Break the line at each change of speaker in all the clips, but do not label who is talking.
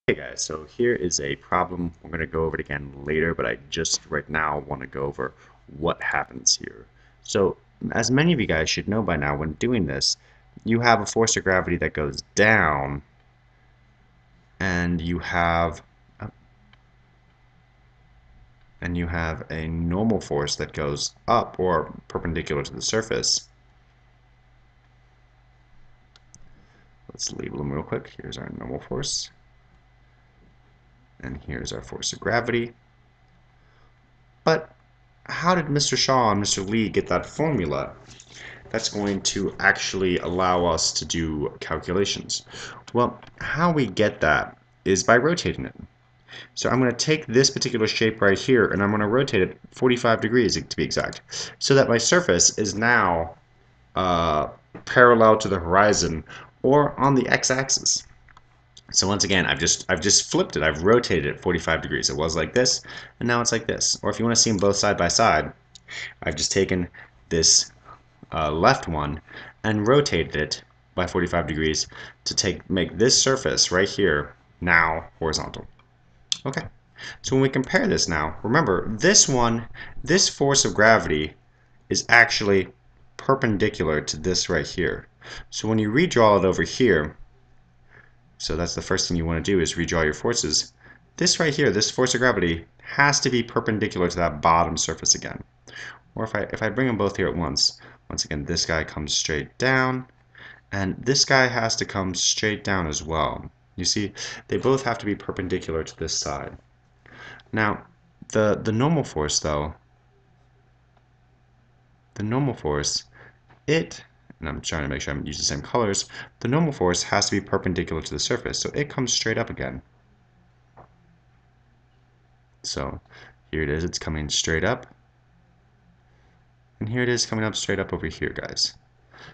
Hey guys, so here is a problem. We're going to go over it again later, but I just right now want to go over what happens here. So, as many of you guys should know by now, when doing this, you have a force of gravity that goes down, and you have a normal force that goes up or perpendicular to the surface. Let's label them real quick. Here's our normal force, and here's our force of gravity. But how did Mr. Shaw and Mr. Lee get that formula that's going to actually allow us to do calculations? Well, how we get that is by rotating it. So I'm going to take this particular shape right here and I'm going to rotate it 45 degrees to be exact, so that my surface is now parallel to the horizon or on the x-axis. So once again, I've just flipped it. I've rotated it 45 degrees. It was like this, and now it's like this. Or if you want to see them both side by side, I've just taken this left one and rotated it by 45 degrees to make this surface right here now horizontal. Okay. So when we compare this now, remember this force of gravity is actually perpendicular to this right here. So when you redraw it over here, so that's the first thing you want to do is redraw your forces. This right here, this force of gravity, has to be perpendicular to that bottom surface again. Or if I bring them both here at once again, this guy comes straight down, and this guy has to come straight down as well. You see, they both have to be perpendicular to this side. Now, the normal force, though, the normal force, and I'm trying to make sure I'm using the same colors, the normal force has to be perpendicular to the surface, so it comes straight up again. So here it is, it's coming straight up. And here it is coming up straight up over here, guys.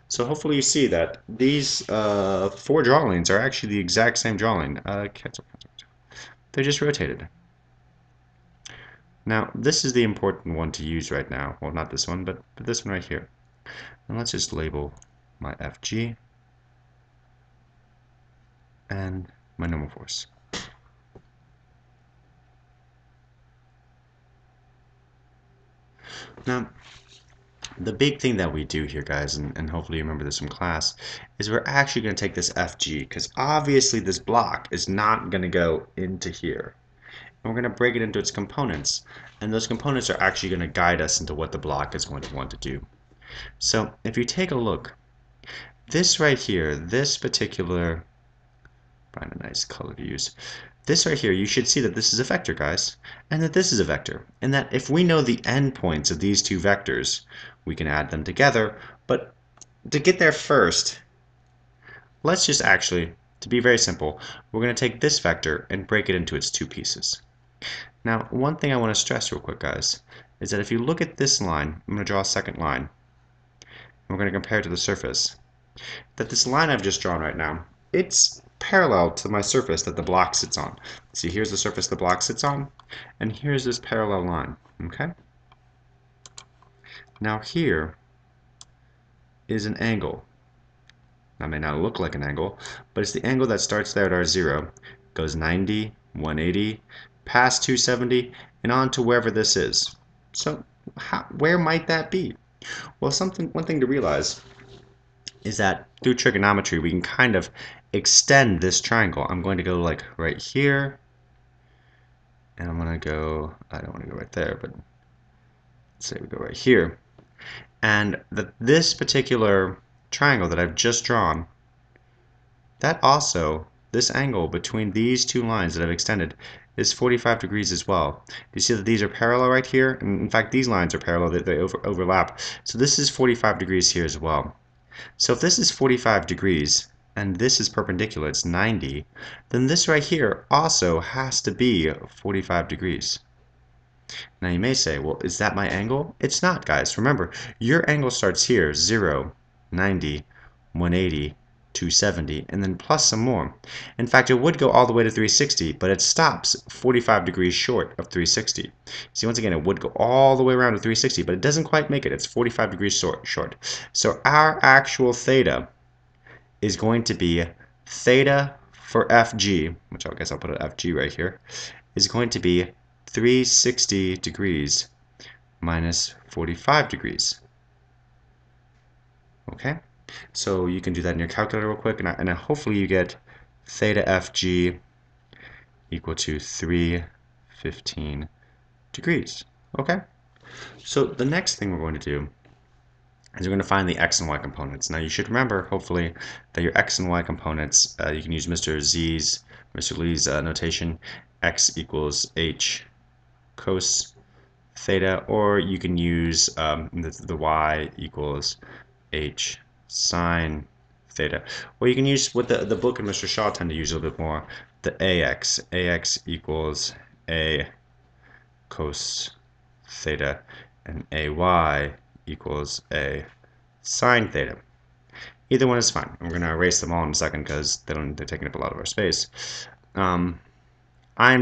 So hopefully you see that these four drawings are actually the exact same drawing. Cancel. They're just rotated. Now, this is the important one to use right now. Well, not this one, but this one right here. And let's just label my FG and my normal force. Now, the big thing that we do here, guys, and hopefully you remember this from class, is we're actually going to take this FG, because obviously this block is not going to go into here. And we're going to break it into its components, and those components are actually going to guide us into what the block is going to want to do. So if you take a look, this right here, this particular, find a nice color to use, this right here, you should see that this is a vector, guys, and that this is a vector, and that if we know the endpoints of these two vectors, we can add them together. But to get there first, let's just actually, to be very simple, we're going to take this vector and break it into its two pieces. Now, one thing I want to stress real quick, guys, is that if you look at this line, I'm going to draw a second line, and we're going to compare it to the surface, that this line I've just drawn right now, it's parallel to my surface that the block sits on. See, here's the surface the block sits on, and here's this parallel line, okay? Now here is an angle. That may not look like an angle, but it's the angle that starts there at our 0, goes 90, 180, past 270, and on to wherever this is. So where might that be? Well, one thing to realize is that through trigonometry we can kind of extend this triangle. I'm going to go like right here, and I'm going to go, I don't want to go right there, but let's say we go right here. And this particular triangle that I've just drawn, that also, this angle between these two lines that I've extended is 45 degrees as well. You see that these are parallel right here? And in fact, these lines are parallel, they overlap. So this is 45 degrees here as well. So if this is 45 degrees, and this is perpendicular, it's 90, then this right here also has to be 45 degrees. Now you may say, well, is that my angle? It's not, guys. Remember, your angle starts here, 0, 90, 180, 270, and then plus some more. In fact, it would go all the way to 360, but it stops 45 degrees short of 360. See, once again, it would go all the way around to 360, but it doesn't quite make it. It's 45 degrees short. So our actual theta is going to be theta for FG, which I guess I'll put an FG right here, is going to be 360 degrees minus 45 degrees. Okay, so you can do that in your calculator real quick, and hopefully you get theta FG equal to 315 degrees. Okay, so the next thing we're going to do is we're going to find the x and y components. Now you should remember, hopefully, that your x and y components, you can use Mr. Lee's notation, x equals h cos theta, or you can use the y equals h sine theta, or you can use what the book and Mr. Shaw tend to use a little bit more, the ax equals a cos theta, and ay equals a sine theta. Either one is fine. I'm going to erase them all in a second because they're taking up a lot of our space. I'm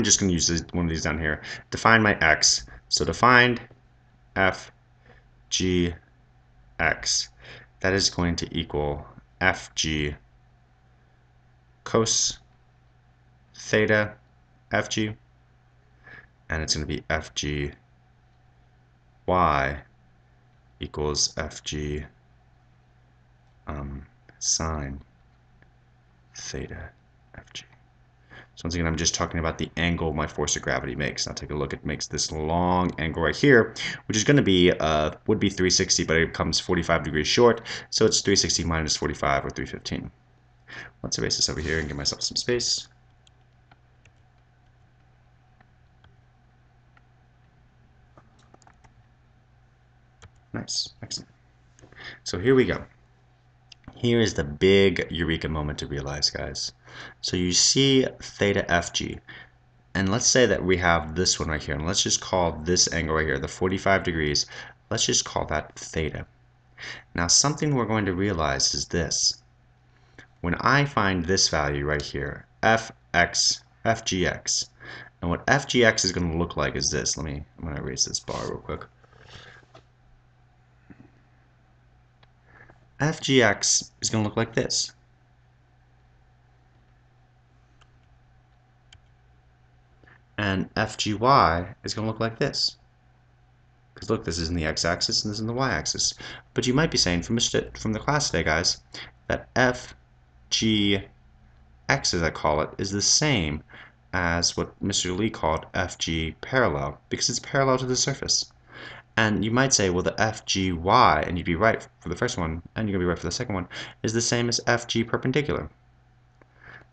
just going to use one of these down here. Define my x. So defined f g x. That is going to equal fg cos theta fg, and it's going to be fg y equals fg sine theta fg. So once again, I'm just talking about the angle my force of gravity makes. Now take a look. It makes this long angle right here, which is going to be, would be 360, but it comes 45 degrees short. So it's 360 minus 45, or 315. Let's erase this over here and give myself some space. Nice, excellent. So here we go. Here is the big eureka moment to realize, guys. So you see theta fg. And let's say that we have this one right here, and let's just call this angle right here, the 45 degrees, let's just call that theta. Now something we're going to realize is this. When I find this value right here, fgx, and what fgx is going to look like is this. I'm going to erase this bar real quick. fgx is going to look like this. And fgy is going to look like this. Because look, this is in the x-axis and this is in the y-axis. But you might be saying from the class today, guys, that fgx, as I call it, is the same as what Mr. Lee called fg parallel, because it's parallel to the surface. And you might say, well, the fgy, and you'd be right for the first one, and you're going to be right for the second one, is the same as fg perpendicular.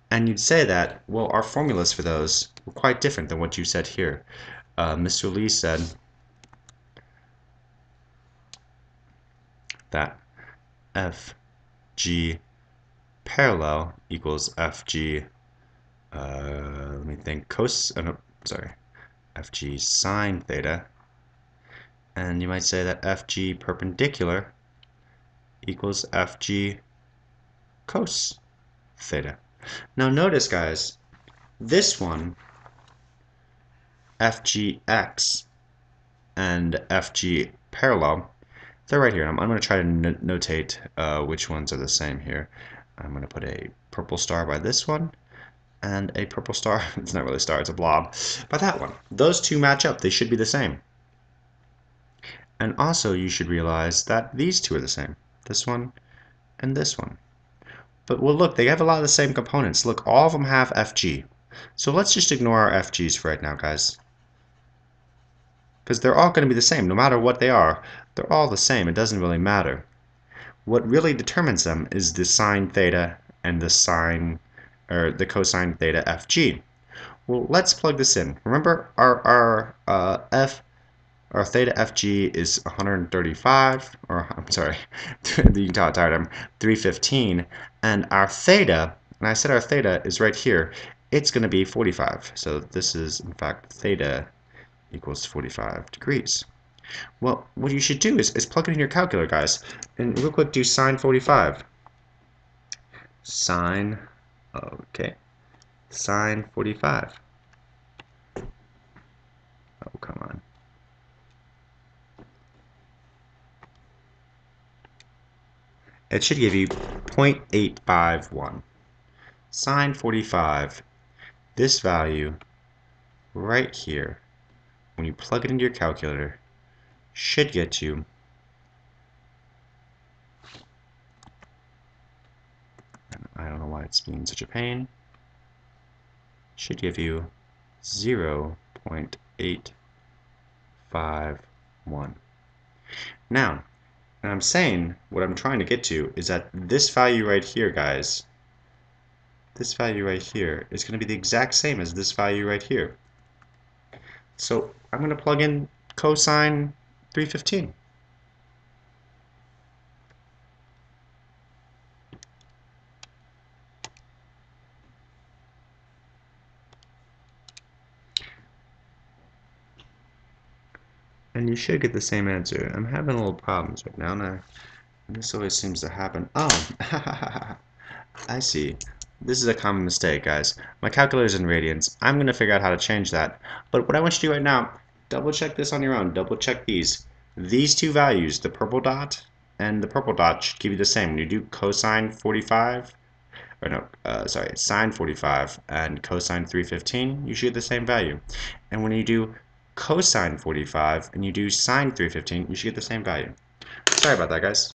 And you'd say that, well, our formulas for those were quite different than what you said here. Mr. Lee said that fg parallel equals fg, let me think, fg sine theta. And you might say that fg perpendicular equals fg cos theta. Now notice, guys, this one, fgx and fg parallel, they're right here. I'm going to try to notate which ones are the same here. I'm going to put a purple star by this one, and a purple star, it's not really a star, it's a blob, by that one. Those two match up. They should be the same. And also you should realize that these two are the same. This one and this one. But well, look, they have a lot of the same components. Look, all of them have fg. So let's just ignore our fg's for right now, guys. Because they're all going to be the same. No matter what they are, they're all the same. It doesn't really matter. What really determines them is the sine theta and the cosine theta fg. Well, let's plug this in. Remember, our theta fg is 135, or I'm sorry, you can tell how tired I'm, 315, and our theta, and I said our theta is right here, it's going to be 45. So this is, in fact, theta equals 45 degrees. Well, what you should do is plug it in your calculator, guys, and real quick do sine 45. Sine 45. Oh, come on. It should give you 0.851. sine 45, this value right here, when you plug it into your calculator, should get you I don't know why it's being such a pain, should give you 0.851. Now, and I'm saying what I'm trying to get to is that this value right here, guys, this value right here is going to be the exact same as this value right here. So I'm going to plug in cosine 315. And you should get the same answer. I'm having a little problems right now, and this always seems to happen. Oh, I see. This is a common mistake, guys. My calculator's in radians. I'm going to figure out how to change that. But what I want you to do right now, double check this on your own. Double check these. These two values, the purple dot and the purple dot, should give you the same. When you do cosine 45, or no, sorry, sine 45 and cosine 315, you should get the same value. And when you do cosine 45 and you do sine 315, you should get the same value. Sorry about that, guys.